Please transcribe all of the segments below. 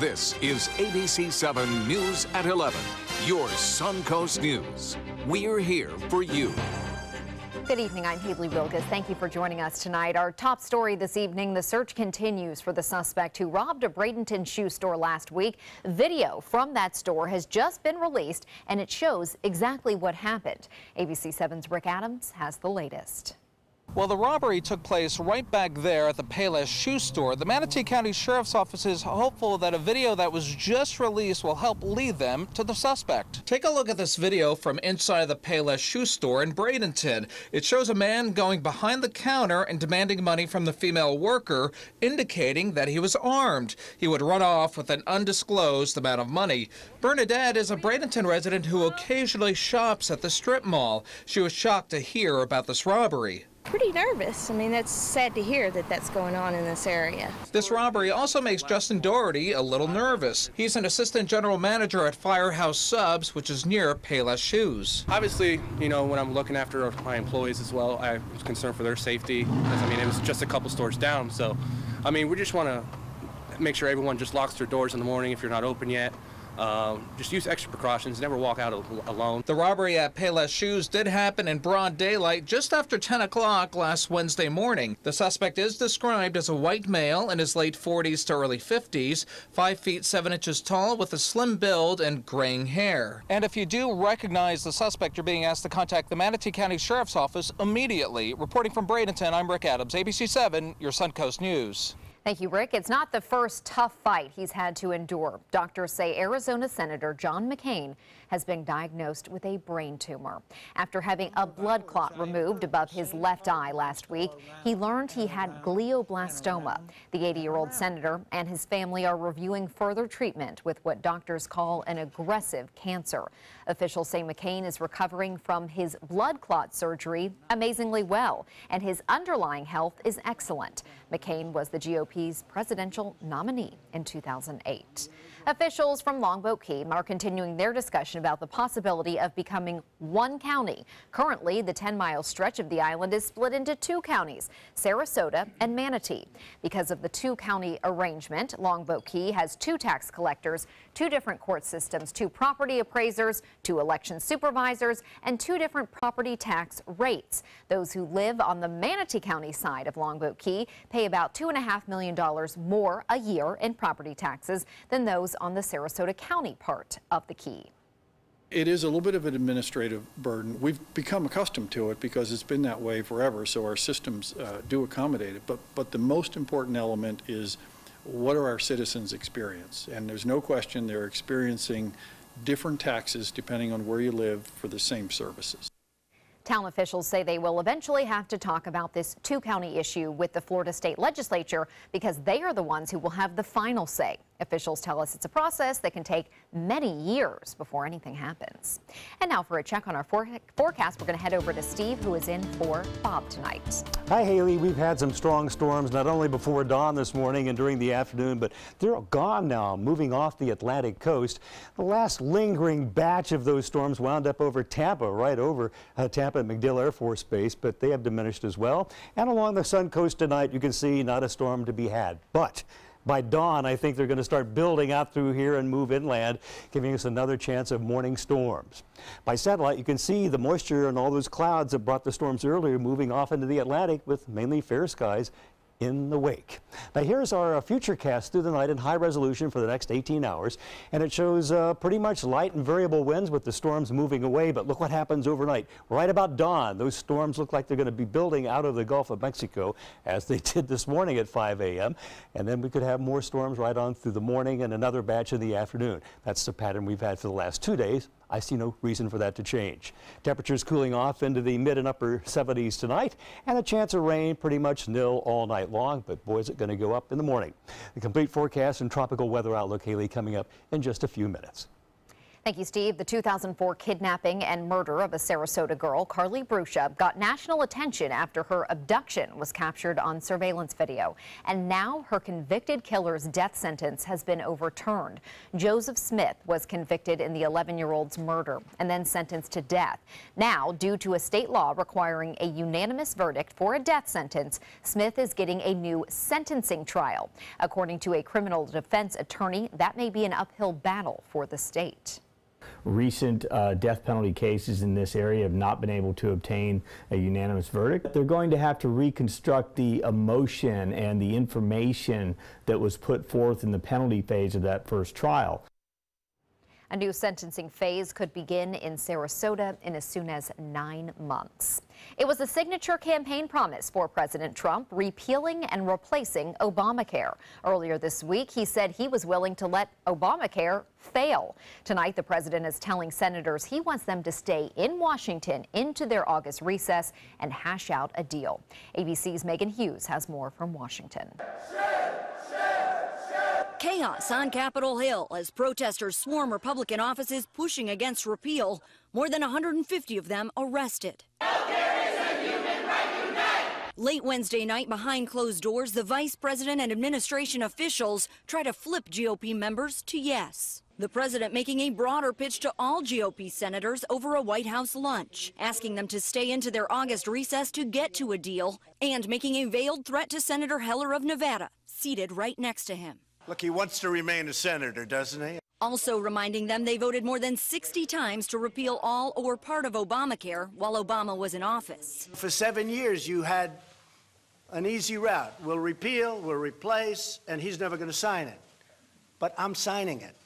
This is ABC7 News at 11, your Suncoast News. We're here for you. Good evening, I'm Haley Wilgus. Thank you for joining us tonight. Our top story this evening, the search continues for the suspect who robbed a Bradenton shoe store last week. Video from that store has just been released, and it shows exactly what happened. ABC7's Rick Adams has the latest. Well, the robbery took place right back there at the Payless shoe store. The Manatee County Sheriff's Office is hopeful that a video that was just released will help lead them to the suspect. Take a look at this video from inside the Payless shoe store in Bradenton. It shows a man going behind the counter and demanding money from the female worker, indicating that he was armed. He would run off with an undisclosed amount of money. Bernadette is a Bradenton resident who occasionally shops at the strip mall. She was shocked to hear about this robbery. Pretty nervous. I mean, that's sad to hear that that's going on in this area. This robbery also makes Justin Doherty a little nervous. He's an assistant general manager at Firehouse Subs, which is near Payless Shoes. Obviously, you know, when I'm looking after my employees as well, I was concerned for their safety. Because, I mean, it was just a couple stores down. So, I mean, we just want to make sure everyone just locks their doors in the morning if you're not open yet. Just use extra precautions, never walk out alone. The robbery at Payless Shoes did happen in broad daylight just after 10 o'clock last Wednesday morning. The suspect is described as a white male in his late 40s to early 50s, 5 feet 7 inches tall with a slim build and graying hair. And if you do recognize the suspect, you're being asked to contact the Manatee County Sheriff's Office immediately. Reporting from Bradenton, I'm Rick Adams, ABC7, your Suncoast News. Thank you, Rick. It's not the first tough fight he's had to endure. Doctors say Arizona Senator John McCain has been diagnosed with a brain tumor. After having a blood clot removed above his left eye last week, he learned he had glioblastoma. The 80-year-old senator and his family are reviewing further treatment with what doctors call an aggressive cancer. Officials say McCain is recovering from his blood clot surgery amazingly well, and his underlying health is excellent. McCain was the GOP's presidential nominee in 2008. Officials from Longboat Key are continuing their discussion about the possibility of becoming one county. Currently, the 10-mile stretch of the island is split into 2 counties, Sarasota and Manatee. Because of the 2-county arrangement, Longboat Key has 2 tax collectors, 2 different court systems, 2 property appraisers, 2 election supervisors, and 2 different property tax rates. Those who live on the Manatee County side of Longboat Key pay about $2.5 million more a year in property taxes than those on the Sarasota County part of the Key. It is a little bit of an administrative burden. We've become accustomed to it because it's been that way forever, so our systems do accommodate it. But the most important element is, what are our citizens' experience? And there's no question they're experiencing different taxes depending on where you live for the same services. Town officials say they will eventually have to talk about this 2-county issue with the Florida State Legislature because they are the ones who will have the final say. Officials tell us it's a process that can take many years before anything happens. And now for a check on our forecast, we're going to head over to Steve, who is in for Bob tonight. Hi, Haley. We've had some strong storms not only before dawn this morning and during the afternoon, but they're gone now, moving off the Atlantic coast. The last lingering batch of those storms wound up over Tampa, right over Tampa at MacDill Air Force Base, but they have diminished as well. And along the Sun Coast tonight, you can see not a storm to be had. But by dawn, I think they're going to start building out through here and move inland, giving us another chance of morning storms. By satellite, you can see the moisture and all those clouds that brought the storms earlier moving off into the Atlantic with mainly fair skies in the wake. Now here's our future cast through the night in high resolution for the next 18 hours, and it shows pretty much light and variable winds with the storms moving away. But look what happens overnight. Right about dawn, those storms look like they're going to be building out of the Gulf of Mexico, as they did this morning at 5 a.m. And then we could have more storms right on through the morning and another batch in the afternoon. That's the pattern we've had for the last 2 days. I see no reason for that to change. Temperatures cooling off into the mid and upper 70s tonight, and a chance of rain pretty much nil all night long, but boy, is it going to go up in the morning. The complete forecast and tropical weather outlook, Haley, coming up in just a few minutes. Thank you, Steve. The 2004 kidnapping and murder of a Sarasota girl, Carly Bruscia, got national attention after her abduction was captured on surveillance video. And now her convicted killer's death sentence has been overturned. Joseph Smith was convicted in the 11-year-old's murder and then sentenced to death. Now, due to a state law requiring a unanimous verdict for a death sentence, Smith is getting a new sentencing trial. According to a criminal defense attorney, that may be an uphill battle for the state. Recent death penalty cases in this area have not been able to obtain a unanimous verdict. They're going to have to reconstruct the emotion and the information that was put forth in the penalty phase of that first trial. A new sentencing phase could begin in Sarasota in as soon as 9 months. It was a signature campaign promise for President Trump, repealing and replacing Obamacare. Earlier this week, he said he was willing to let Obamacare fail. Tonight, the president is telling senators he wants them to stay in Washington into their August recess and hash out a deal. ABC's Megan Hughes has more from Washington. Chaos on Capitol Hill as protesters swarm Republican offices pushing against repeal. More than 150 of them arrested. Healthcare is a human right. Unite! Late Wednesday night, behind closed doors, the vice president and administration officials try to flip GOP members to yes. The president making a broader pitch to all GOP senators over a White House lunch, asking them to stay into their August recess to get to a deal, and making a veiled threat to Senator Heller of Nevada, seated right next to him. Look, he wants to remain a senator, doesn't he? Also reminding them they voted more than 60 times to repeal all or part of Obamacare while Obama was in office. For 7 years, you had an easy route. We'll repeal, we'll replace, and he's never going to sign it. But I'm signing it.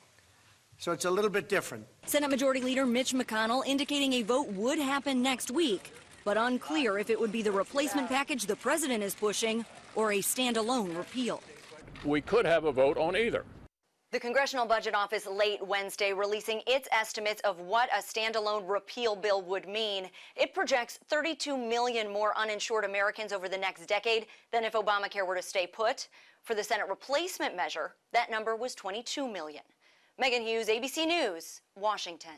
So it's a little bit different. Senate Majority Leader Mitch McConnell indicating a vote would happen next week, but unclear if it would be the replacement package the president is pushing or a standalone repeal. We could have a vote on either. The Congressional Budget Office late Wednesday releasing its estimates of what a standalone repeal bill would mean. It projects 32 million more uninsured Americans over the next decade than if Obamacare were to stay put. For the Senate replacement measure, that number was 22 million. Megan Hughes, ABC News, Washington.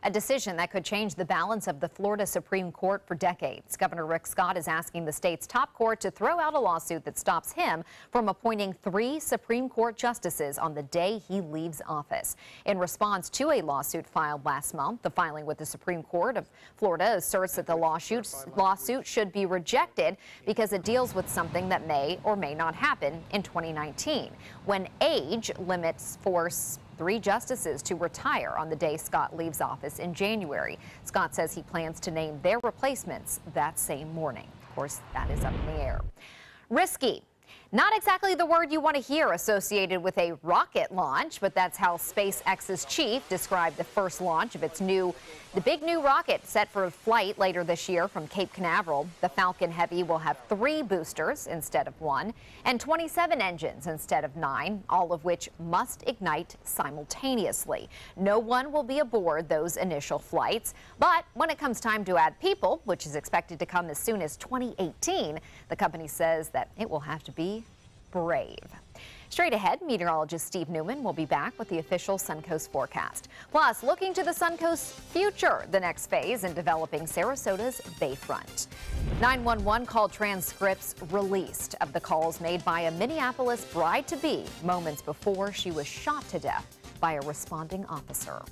A decision that could change the balance of the Florida Supreme Court for decades. Governor Rick Scott is asking the state's top court to throw out a lawsuit that stops him from appointing 3 Supreme Court justices on the day he leaves office. In response to a lawsuit filed last month, the filing with the Supreme Court of Florida asserts that the lawsuit should be rejected because it deals with something that may or may not happen in 2019, when age limits force 3 justices to retire on the day Scott leaves office in January. Scott says he plans to name their replacements that same morning. Of course, that is up in the air. Risky. Not exactly the word you want to hear associated with a rocket launch, but that's how SpaceX's chief described the first launch of the big new rocket set for flight later this year from Cape Canaveral. The Falcon Heavy will have 3 boosters instead of 1 and 27 engines instead of 9, all of which must ignite simultaneously. No one will be aboard those initial flights, but when it comes time to add people, which is expected to come as soon as 2018, the company says that it will have to be brave. Straight ahead, meteorologist Steve Newman will be back with the official Suncoast forecast. Plus, looking to the Suncoast's future, the next phase in developing Sarasota's Bayfront. 911 call transcripts released of the calls made by a Minneapolis bride-to-be moments before she was shot to death by a responding officer.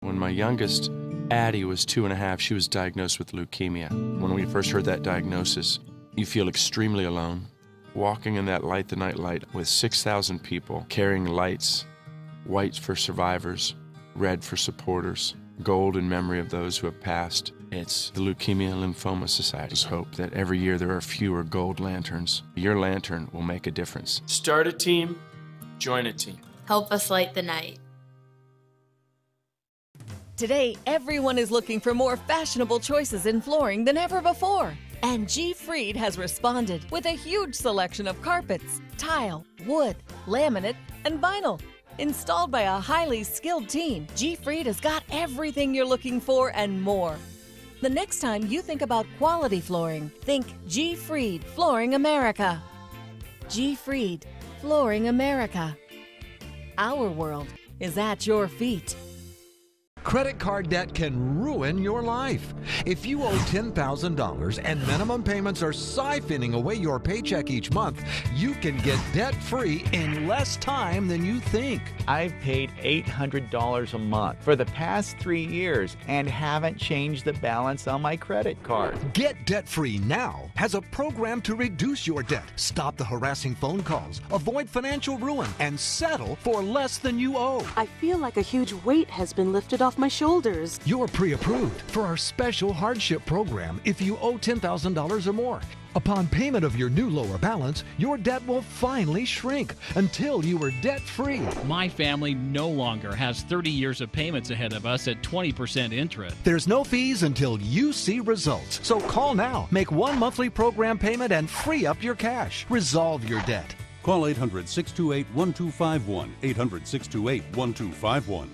When my youngest, Addie, was 2.5, she was diagnosed with leukemia. When we first heard that diagnosis, you feel extremely alone. Walking in that Light the Night light with 6,000 people carrying lights, white for survivors, red for supporters, gold in memory of those who have passed. It's the Leukemia and Lymphoma Society's hope that every year there are fewer gold lanterns. Your lantern will make a difference. Start a team, join a team. Help us light the night. Today, everyone is looking for more fashionable choices in flooring than ever before. And G. Fried has responded with a huge selection of carpets, tile, wood, laminate, and vinyl. Installed by a highly skilled team, G. Fried has got everything you're looking for and more. The next time you think about quality flooring, think G. Fried Flooring America. G. Fried Flooring America. Our world, is at your feet. Credit card debt can ruin your life. If you owe $10,000 and minimum payments are siphoning away your paycheck each month, you can get debt-free in less time than you think. I've paid $800 a month for the past 3 years and haven't changed the balance on my credit card. Get debt-free now has a program to reduce your debt, stop the harassing phone calls, avoid financial ruin, and settle for less than you owe. I feel like a huge weight has been lifted off my shoulders. You're pre-approved for our special hardship program if you owe $10,000 or more. Upon payment of your new lower balance, your debt will finally shrink until you are debt-free. My family no longer has 30 years of payments ahead of us at 20% interest. There's no fees until you see results. So call now, make one monthly program payment, and free up your cash. Resolve your debt. Call 800-628-1251, 800-628-1251.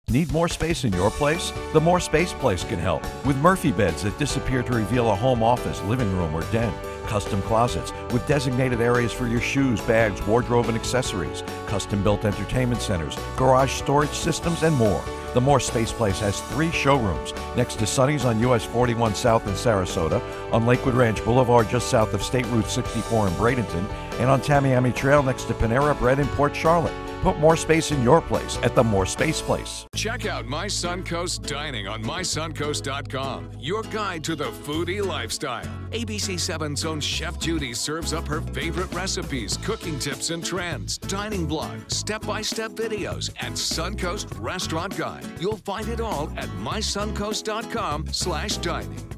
Need more space in your place? The More Space Place can help. With Murphy beds that disappear to reveal a home office, living room, or den. Custom closets with designated areas for your shoes, bags, wardrobe, and accessories. Custom-built entertainment centers, garage storage systems, and more. The More Space Place has 3 showrooms next to Sunny's on US 41 South in Sarasota, on Lakewood Ranch Boulevard just south of State Route 64 in Bradenton, and on Tamiami Trail next to Panera Bread in Port Charlotte. Put more space in your place at the More Space Place. Check out My Suncoast Dining on mysuncoast.com, your guide to the foodie lifestyle. ABC7's own Chef Judy serves up her favorite recipes, cooking tips and trends, dining blogs, step-by-step videos, and Suncoast Restaurant Guide. You'll find it all at mysuncoast.com/dining.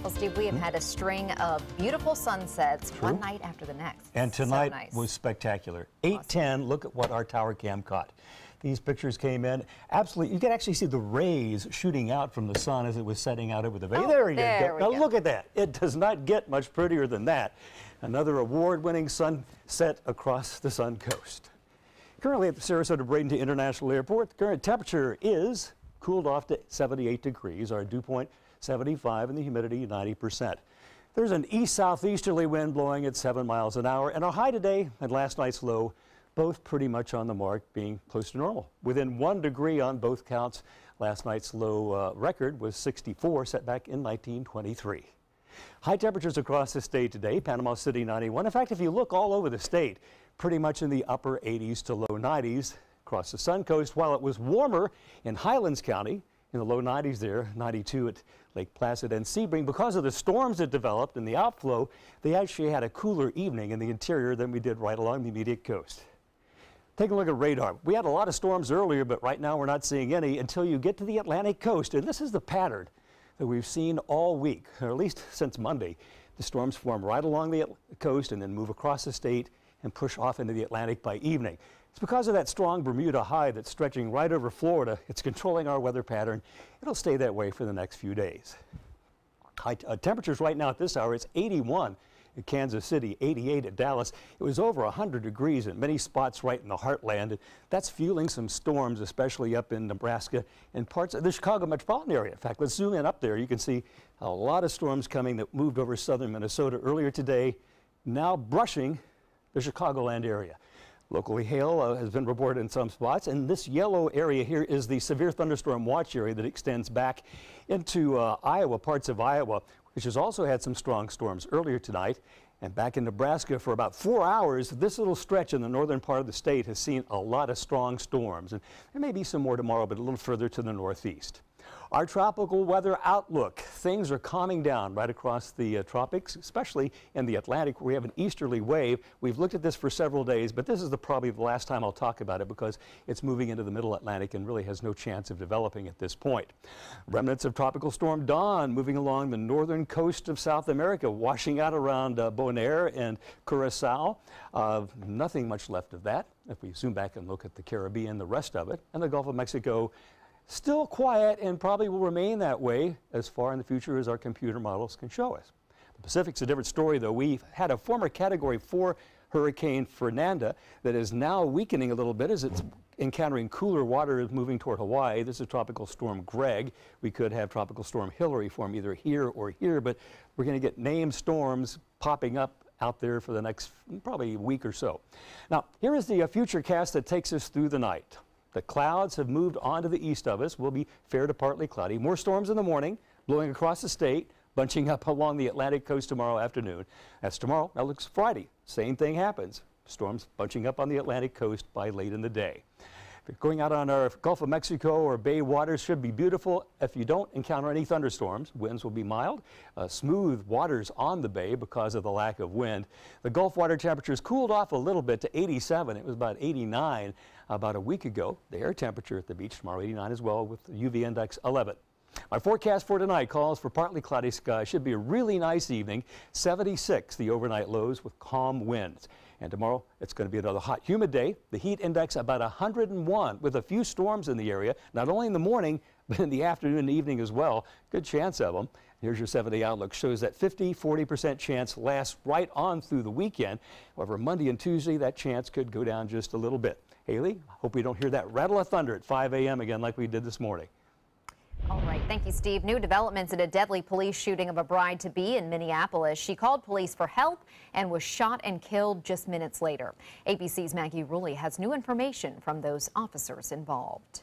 Well, Steve, we have had a string of beautiful sunsets, one night after the next. And tonight so nice. was spectacular. 8:10, look at what our tower cam caught. These pictures came in. Absolutely, you can actually see the rays shooting out from the sun as it was setting out over the bay. Oh, there you there go. we Now go. look at that. It does not get much prettier than that. Another award-winning sunset across the Sun Coast. Currently at the Sarasota-Bradenton International Airport, the current temperature is cooled off to 78 degrees. Our dew point 75 and the humidity 90%. There's an east-southeasterly wind blowing at 7 miles an hour, and our high today and last night's low both pretty much on the mark, being close to normal. Within 1 degree on both counts. Last night's low record was 64, set back in 1923. High temperatures across the state today. Panama City 91. In fact, if you look all over the state, pretty much in the upper 80s to low 90s across the Sun Coast, while it was warmer in Highlands County, in the low 90s there, 92 at Lake Placid and Sebring. Because of the storms that developed and the outflow, they actually had a cooler evening in the interior than we did right along the immediate coast. Take a look at radar. We had a lot of storms earlier, but right now we're not seeing any until you get to the Atlantic coast. And this is the pattern that we've seen all week, or at least since Monday. The storms form right along the coast and then move across the state and push off into the Atlantic by evening. It's because of that strong Bermuda high that's stretching right over Florida. It's controlling our weather pattern. It'll stay that way for the next few days. High temperatures right now at this hour, it's 81 at Kansas City, 88 at Dallas. It was over 100 degrees in many spots right in the heartland. That's fueling some storms, especially up in Nebraska and parts of the Chicago metropolitan area. In fact, let's zoom in up there. You can see a lot of storms coming that moved over southern Minnesota earlier today, now brushing the Chicagoland area. Locally, hail has been reported in some spots, and this yellow area here is the severe thunderstorm watch area that extends back into Iowa, parts of Iowa, which has also had some strong storms earlier tonight. And back in Nebraska for about 4 hours, this little stretch in the northern part of the state has seen a lot of strong storms. And there may be some more tomorrow, but a little further to the northeast. Our tropical weather outlook. Things are calming down right across the tropics, especially in the Atlantic where we have an easterly wave. We've looked at this for several days, but this is probably the last time I'll talk about it because it's moving into the middle Atlantic and really has no chance of developing at this point. Remnants of Tropical Storm Dawn moving along the northern coast of South America, washing out around Bonaire and Curacao. Nothing much left of that. If we zoom back and look at the Caribbean, the rest of it, and the Gulf of Mexico, still quiet and probably will remain that way as far in the future as our computer models can show us. The Pacific's a different story, though. We've had a former Category 4 Hurricane Fernanda that is now weakening a little bit as it's encountering cooler water moving toward Hawaii. This is Tropical Storm Greg. We could have Tropical Storm Hillary form either here or here, but we're going to get named storms popping up out there for the next probably week or so. Now, here is the future cast that takes us through the night. The clouds have moved on to the east of us. We'll be fair to partly cloudy. More storms in the morning, blowing across the state, bunching up along the Atlantic coast tomorrow afternoon. That's tomorrow. That looks Friday. Same thing happens. Storms bunching up on the Atlantic coast by late in the day. If you're going out on our Gulf of Mexico or Bay waters, should be beautiful. If you don't encounter any thunderstorms, winds will be mild. Smooth waters on the bay because of the lack of wind. The Gulf water temperatures cooled off a little bit to 87. It was about 89 about a week ago. The air temperature at the beach tomorrow 89 as well with the UV index 11. My forecast for tonight calls for partly cloudy skies. Should be a really nice evening. 76 the overnight lows with calm winds. And tomorrow it's going to be another hot, humid day. The heat index about 101 with a few storms in the area, not only in the morning, but in the afternoon and evening as well. Good chance of them. Here's your 7-day outlook. Shows that 50-40% chance lasts right on through the weekend. However, Monday and Tuesday, that chance could go down just a little bit. Haley, hope we don't hear that rattle of thunder at 5 a.m. again like we did this morning. All right, thank you, Steve. New developments in a deadly police shooting of a bride-to-be in Minneapolis. She called police for help and was shot and killed just minutes later. ABC's Maggie Rulli has new information from those officers involved.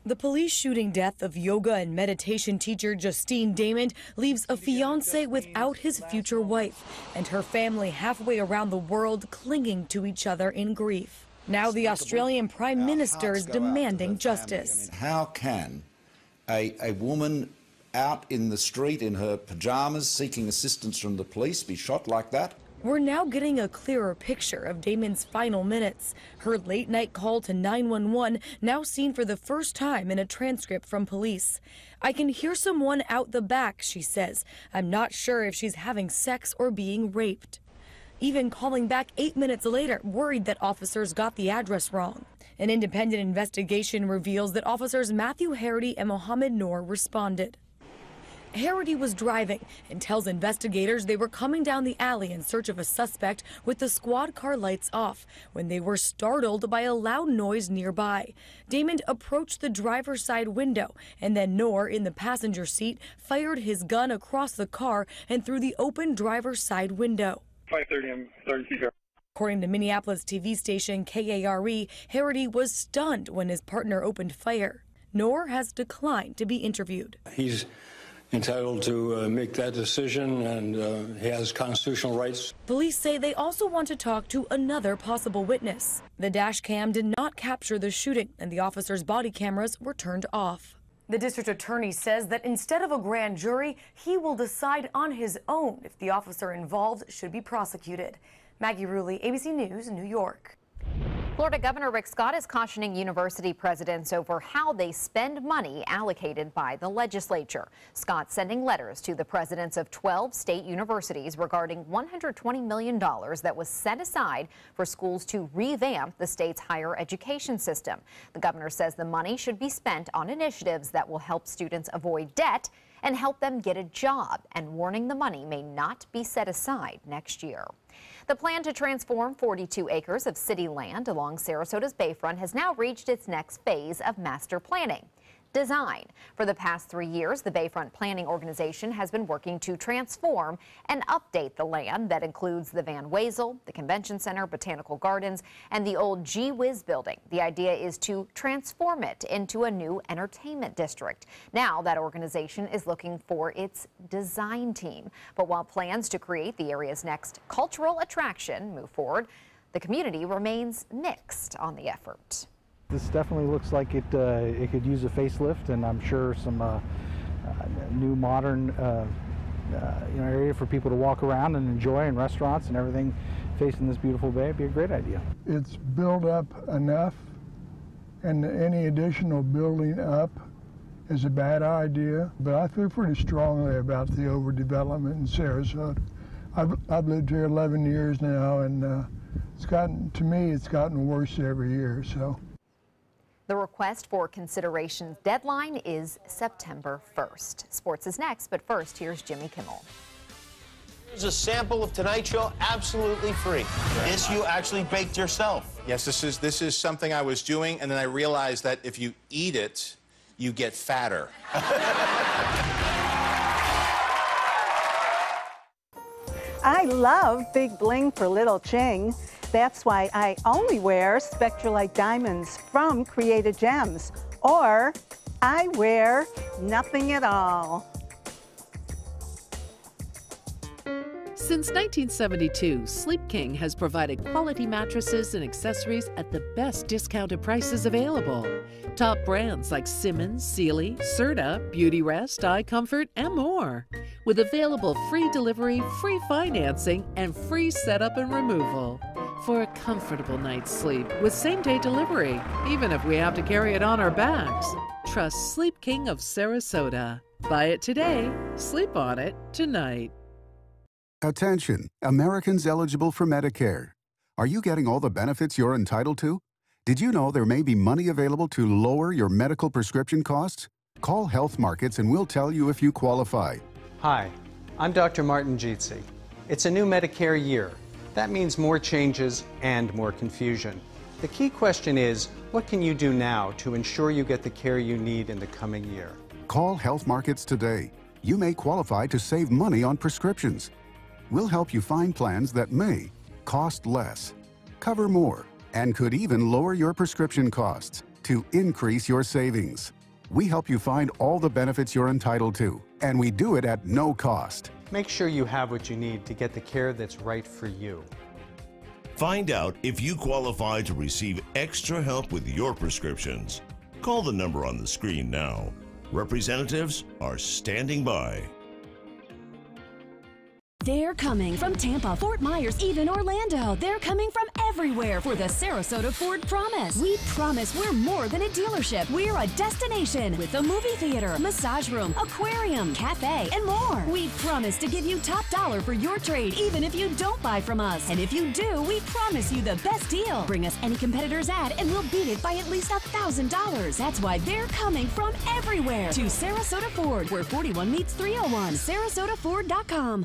The police shooting death of yoga and meditation teacher Justine Damon leaves a fiancé without his future wife and her family halfway around the world clinging to each other in grief. Now the Australian Prime Minister is demanding justice. How can a woman out in the street in her pajamas seeking assistance from the police be shot like that? We're now getting a clearer picture of Damon's final minutes. Her late-night call to 911 now seen for the first time in a transcript from police. "I can hear someone out the back," she says. "I'm not sure if she's having sex or being raped." Even calling back 8 minutes later, worried that officers got the address wrong. An independent investigation reveals that officers Matthew Harity and Mohammed Noor responded. Harity was driving and tells investigators they were coming down the alley in search of a suspect with the squad car lights off when they were startled by a loud noise nearby. Damon approached the driver's side window, and then Noor, in the passenger seat, fired his gun across the car and through the open driver's side window. 5:30 and 30 feet. According to Minneapolis TV station KARE, Harity was stunned when his partner opened fire. Noor has declined to be interviewed. He's entitled to make that decision, and he has constitutional rights. Police say they also want to talk to another possible witness. The dash cam did not capture the shooting, and the officer's body cameras were turned off. The district attorney says that instead of a grand jury, he will decide on his own if the officer involved should be prosecuted. Maggie Rulli, ABC News, New York. Florida Governor Rick Scott is cautioning university presidents over how they spend money allocated by the legislature. Scott sending letters to the presidents of 12 state universities regarding $120 million that was set aside for schools to revamp the state's higher education system. The governor says the money should be spent on initiatives that will help students avoid debt and help them get a job, and warning the money may not be set aside next year. The plan to transform 42 acres of city land along Sarasota's bayfront has now reached its next phase of master planning. Design. For the past 3 years, the Bayfront Planning Organization has been working to transform and update the land that includes the Van Wezel, the Convention Center, Botanical Gardens, and the old Gee Whiz building. The idea is to transform it into a new entertainment district. Now that organization is looking for its design team. But while plans to create the area's next cultural attraction move forward, the community remains mixed on the effort. This definitely looks like it could use a facelift, and I'm sure some new modern area for people to walk around and enjoy, and restaurants and everything facing this beautiful bay. It'd be a great idea. It's built up enough, and any additional building up is a bad idea, but I feel pretty strongly about the overdevelopment in Sarasota. I've lived here 11 years now, and it's gotten worse every year. So. The request for consideration deadline is September 1st. Sports is next, but first, here's Jimmy Kimmel. Here's a sample of Tonight Show, absolutely free. This you actually baked yourself. Yes, this is something I was doing, and then I realized that if you eat it, you get fatter. I love big bling for little Ching. That's why I only wear Spectralite diamonds from Created Gems. Or I wear nothing at all. Since 1972, Sleep King has provided quality mattresses and accessories at the best discounted prices available. Top brands like Simmons, Sealy, Serta, Beautyrest, iComfort, and more. With available free delivery, free financing, and free setup and removal. For a comfortable night's sleep with same-day delivery, even if we have to carry it on our backs. Trust Sleep King of Sarasota. Buy it today, sleep on it tonight. Attention, Americans eligible for Medicare. Are you getting all the benefits you're entitled to? Did you know there may be money available to lower your medical prescription costs? Call Health Markets and we'll tell you if you qualify. Hi, I'm Dr. Martin Jeetzy. It's a new Medicare year. That means more changes and more confusion. The key question is, what can you do now to ensure you get the care you need in the coming year? Call Health Markets today. You may qualify to save money on prescriptions. We'll help you find plans that may cost less, cover more, and could even lower your prescription costs to increase your savings. We help you find all the benefits you're entitled to, and we do it at no cost. Make sure you have what you need to get the care that's right for you. Find out if you qualify to receive extra help with your prescriptions. Call the number on the screen now. Representatives are standing by. They're coming from Tampa, Fort Myers, even Orlando. They're coming from everywhere for the Sarasota Ford Promise. We promise we're more than a dealership. We're a destination with a movie theater, massage room, aquarium, cafe, and more. We promise to give you top dollar for your trade, even if you don't buy from us. And if you do, we promise you the best deal. Bring us any competitor's ad and we'll beat it by at least $1,000. That's why they're coming from everywhere to Sarasota Ford, where 41 meets 301. SarasotaFord.com.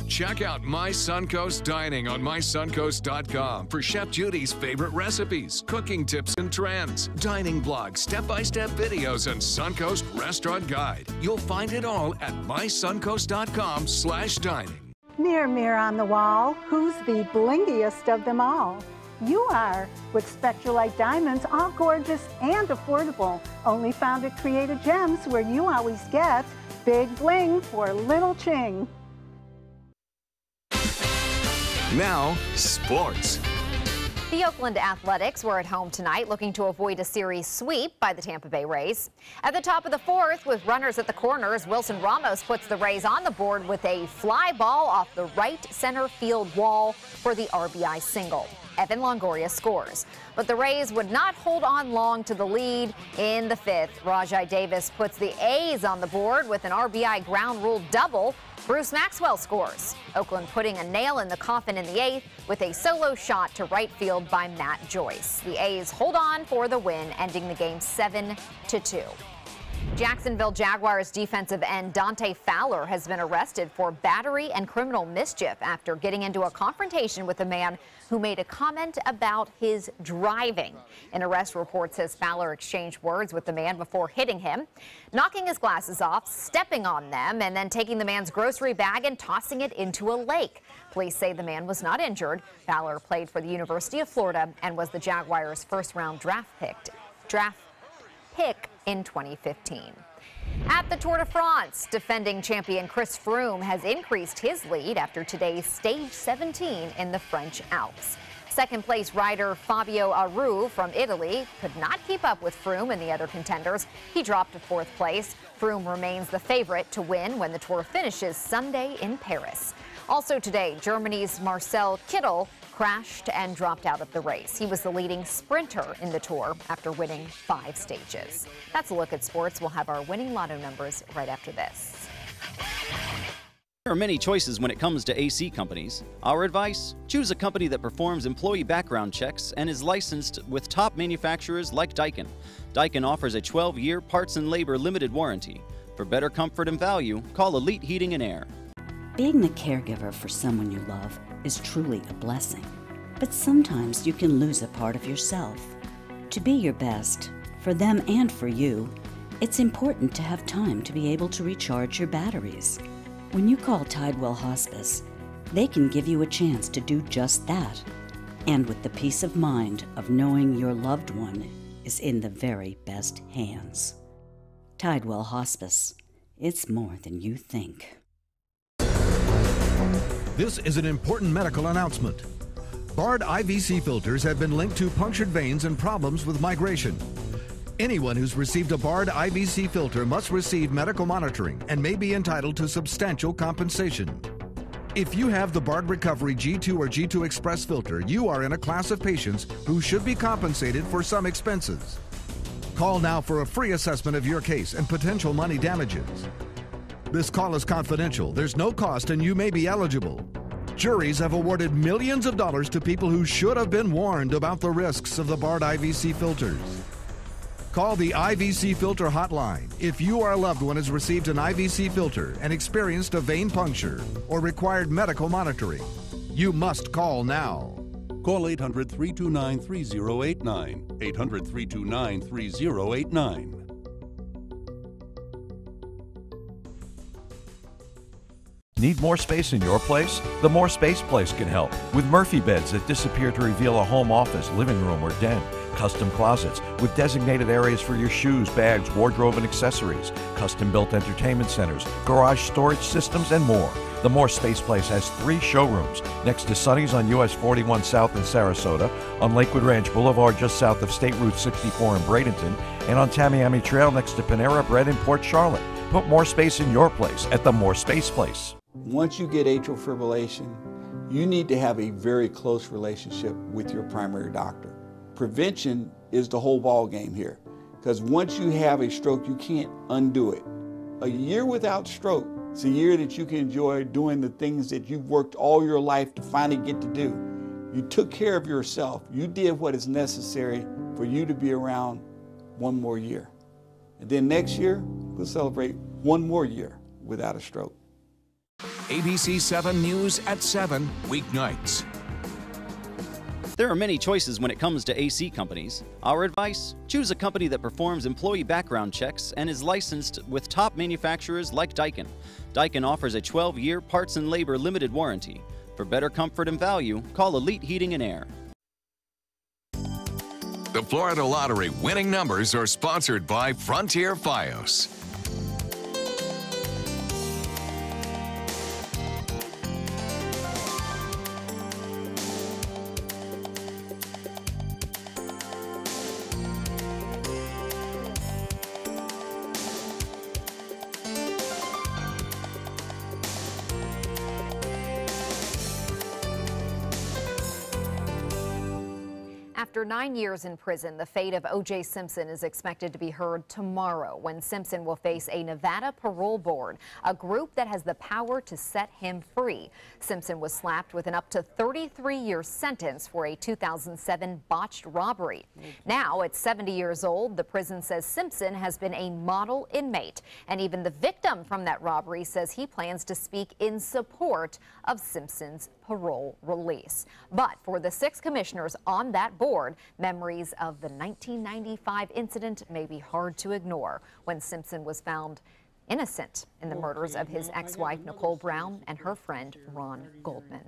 Check out My Suncoast Dining on mysuncoast.com for Chef Judy's favorite recipes, cooking tips and trends, dining blogs, step-by-step videos, and Suncoast Restaurant Guide. You'll find it all at mysuncoast.com/dining. Mirror, mirror on the wall, who's the blingiest of them all? You are, with Spectralite diamonds, all gorgeous and affordable. Only found at Created Gems, where you always get big bling for little Ching. Now, sports. The Oakland Athletics were at home tonight looking to avoid a series sweep by the Tampa Bay Rays. At the top of the fourth, with runners at the corners, Wilson Ramos puts the Rays on the board with a fly ball off the right center field wall for the RBI single. Evan Longoria scores. But the Rays would not hold on long to the lead in the fifth. Rajai Davis puts the A's on the board with an RBI ground rule double. Bruce Maxwell scores. Oakland putting a nail in the coffin in the eighth with a solo shot to right field by Matt Joyce. The A's hold on for the win, ending the game 7-2. Jacksonville Jaguars defensive end Dante Fowler has been arrested for battery and criminal mischief after getting into a confrontation with a man who made a comment about his driving. An arrest report says Fowler exchanged words with the man before hitting him, knocking his glasses off, stepping on them, and then taking the man's grocery bag and tossing it into a lake. Police say the man was not injured. Fowler played for the University of Florida and was the Jaguars' first-round draft pick in 2015. At the Tour de France, defending champion Chris Froome has increased his lead after today's stage 17 in the French Alps. Second-place rider Fabio Aru from Italy could not keep up with Froome and the other contenders. He dropped to fourth place. Froome remains the favorite to win when the Tour finishes Sunday in Paris. Also today, Germany's Marcel Kittel crashed and dropped out of the race. He was the leading sprinter in the Tour after winning 5 stages. That's a look at sports. We'll have our winning lotto numbers right after this. There are many choices when it comes to AC companies. Our advice? Choose a company that performs employee background checks and is licensed with top manufacturers like Daikin. Daikin offers a 12-year parts and labor limited warranty. For better comfort and value, call Elite Heating and Air. Being the caregiver for someone you love is truly a blessing. But sometimes you can lose a part of yourself. To be your best, for them and for you, it's important to have time to be able to recharge your batteries. When you call Tidewell Hospice, they can give you a chance to do just that. And with the peace of mind of knowing your loved one is in the very best hands. Tidewell Hospice. It's more than you think. This is an important medical announcement. Bard IVC filters have been linked to punctured veins and problems with migration. Anyone who's received a Bard IVC filter must receive medical monitoring and may be entitled to substantial compensation. If you have the Bard Recovery G2 or G2 Express filter, you are in a class of patients who should be compensated for some expenses. Call now for a free assessment of your case and potential money damages. This call is confidential. There's no cost and you may be eligible. Juries have awarded millions of dollars to people who should have been warned about the risks of the Bard IVC filters. Call the IVC Filter Hotline if you or a loved one has received an IVC filter and experienced a vein puncture or required medical monitoring. You must call now. Call 800-329-3089. 800-329-3089. Need more space in your place? The More Space Place can help with Murphy beds that disappear to reveal a home office, living room, or den. Custom closets with designated areas for your shoes, bags, wardrobe, and accessories. Custom-built entertainment centers, garage storage systems, and more. The More Space Place has 3 showrooms next to Sonny's on US 41 South in Sarasota, on Lakewood Ranch Boulevard just south of State Route 64 in Bradenton, and on Tamiami Trail next to Panera Bread in Port Charlotte. Put more space in your place at the More Space Place. Once you get atrial fibrillation, you need to have a very close relationship with your primary doctor. Prevention is the whole ball game here, because once you have a stroke, you can't undo it. A year without stroke, it's a year that you can enjoy doing the things that you've worked all your life to finally get to do. You took care of yourself. You did what is necessary for you to be around one more year. And then next year, we'll celebrate one more year without a stroke. ABC7 News at 7, weeknights. There are many choices when it comes to AC companies. Our advice? Choose a company that performs employee background checks and is licensed with top manufacturers like Daikin. Daikin offers a 12-year parts and labor limited warranty. For better comfort and value, call Elite Heating and Air. The Florida Lottery winning numbers are sponsored by Frontier Fios. After 9 years in prison, the fate of O.J. Simpson is expected to be heard tomorrow when Simpson will face a Nevada parole board, a group that has the power to set him free. Simpson was slapped with an up to 33-year sentence for a 2007 botched robbery. Now, at 70 years old, the prison says Simpson has been a model inmate, and even the victim from that robbery says he plans to speak in support of Simpson's parole release. But for the 6 commissioners on that board, memories of the 1995 incident may be hard to ignore when Simpson was found innocent in the murders of his ex-wife Nicole Brown and her friend Ron Goldman.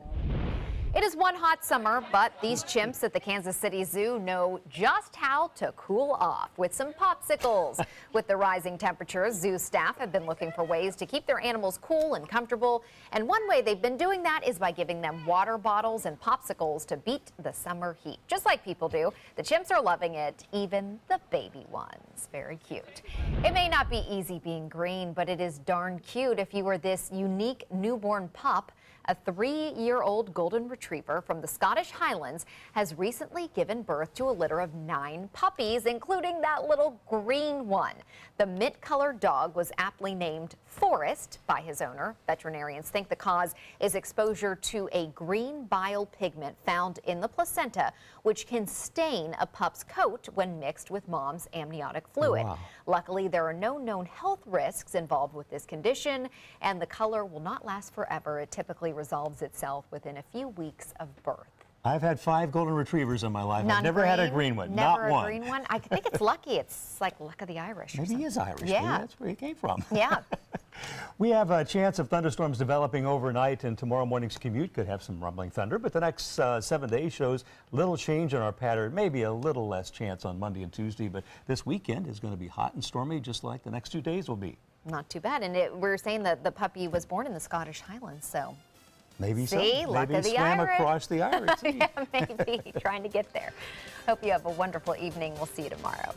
It is one hot summer, but these chimps at the Kansas City Zoo know just how to cool off with some popsicles. With the rising temperatures, zoo staff have been looking for ways to keep their animals cool and comfortable. And one way they've been doing that is by giving them water bottles and popsicles to beat the summer heat. Just like people do, the chimps are loving it, even the baby ones. Very cute. It may not be easy being green, but it is darn cute if you are this unique newborn pup. A 3-year-old golden retriever from the Scottish Highlands has recently given birth to a litter of 9 puppies, including that little green one. The mint-colored dog was aptly named Forest by his owner. Veterinarians think the cause is exposure to a green bile pigment found in the placenta, which can stain a pup's coat when mixed with mom's amniotic fluid. Wow. Luckily, there are no known health risks involved with this condition, and the color will not last forever. It typically resolves itself within a few weeks of birth. I've had 5 golden retrievers in my life. None I've never had a green one. Not one. Never a green one? I think it's lucky. It's like luck of the Irish. Maybe he is Irish. Yeah. Maybe that's where he came from. Yeah. We have a chance of thunderstorms developing overnight, and tomorrow morning's commute could have some rumbling thunder, but the next 7 days shows little change in our pattern, maybe a little less chance on Monday and Tuesday, but this weekend is going to be hot and stormy just like the next 2 days will be. Not too bad. And we're saying that the puppy was born in the Scottish Highlands, so. Maybe See, so. luck Maybe of the swam Irish. across the Irish. Yeah, maybe. Trying to get there. Hope you have a wonderful evening. We'll see you tomorrow.